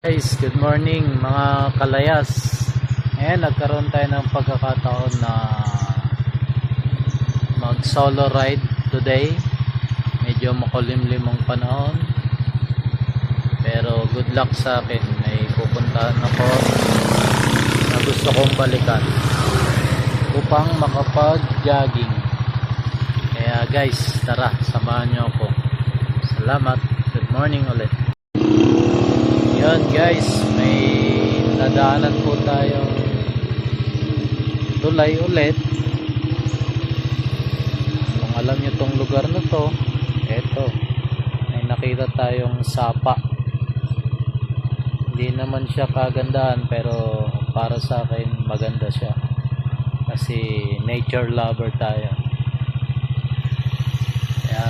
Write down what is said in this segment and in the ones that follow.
Guys, good morning mga kalayas. Ngayon nagkaroon tayo ng pagkakataon na mag solo ride today. Medyo makulimlim ang panahon, pero good luck sa akin. May pupuntahan ako na gusto kong balikan upang makapag jogging. Kaya guys, tara, samahan nyo ako. Salamat. Good morning ulit. Yan guys, may nadaanan po tayong tulay ulit. Kung alam nyo tong lugar na to, eto, may nakita tayong sapa. Hindi naman siya kagandahan, pero para sa akin maganda siya kasi nature lover tayo. Kaya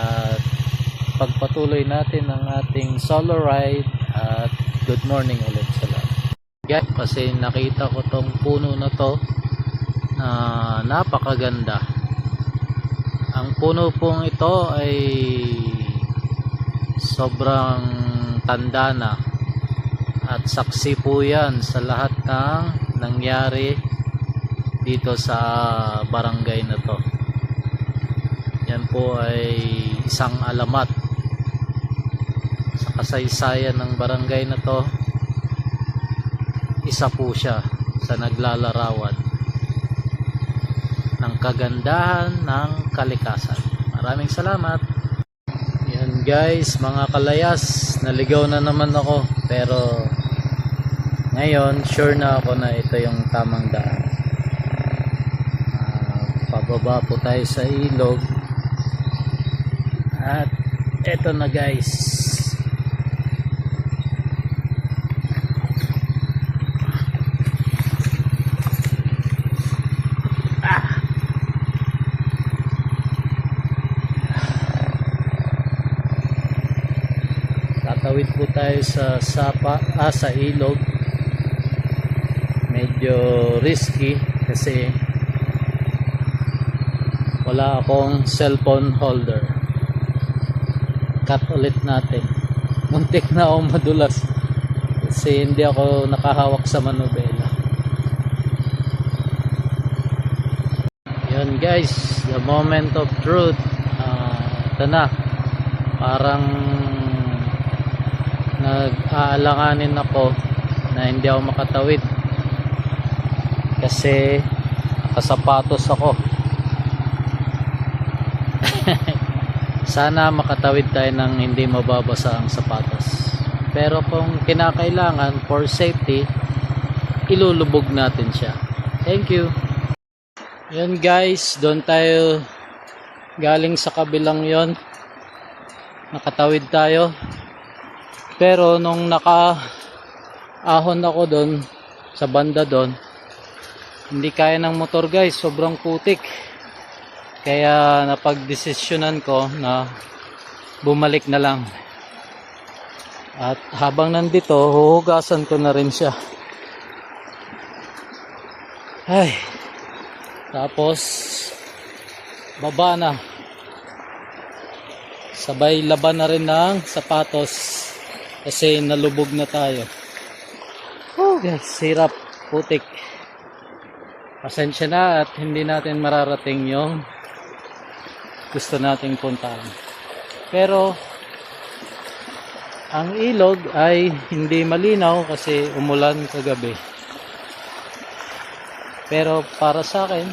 pagpatuloy natin ang ating solo ride at good morning ulit sa lahat. Guys, kasi nakita ko tong puno na to na napakaganda. Ang puno pong ito ay sobrang tanda na at saksi po yan sa lahat ng nangyari dito sa barangay na to. Yan po ay isang alamat sa kasaysayan ng barangay na to. Isa po siya sa naglalarawan ng kagandahan ng kalikasan. Maraming salamat. Yan guys, mga kalayas, naligaw na naman ako, pero ngayon sure na ako na ito yung tamang daan. Pababa po tayo sa ilog at eto na guys. Tatawid po tayo sa sa ilog. Medyo risky kasi wala akong cellphone holder. Cut ulit natin. Muntik na akong madulas kasi hindi ako nakahawak sa manubela. Yun guys, the moment of truth. Ito na, parang nag-aalanganin ako na hindi ako makatawid kasi nakasapatos ako. Sana makatawid tayo ng hindi mababasa ang sapatos, pero kung kinakailangan for safety, ilulubog natin siya. Thank you. Yan guys, doon tayo galing sa kabilang yon, nakatawid tayo. Pero nung nakaahon ako doon sa banda doon, hindi kaya ng motor guys, sobrang putik. Kaya napagdesisyonan ko na bumalik na lang. At habang nandito, huhugasan ko na rin siya. Ay. Tapos baba na. Sabay laban na rin ng sapatos kasi nalubog na tayo. Oh, guys, hirap, putik. Pasensya na at hindi natin mararating yung gusto nating puntahan. Pero ang ilog ay hindi malinaw kasi umulan kagabi. Pero para sa akin,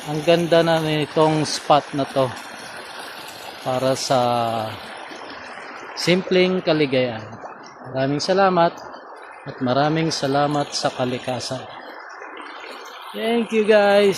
ang ganda na nitong spot na to para sa simpleng kaligayahan. Maraming salamat at maraming salamat sa kalikasan. Thank you guys.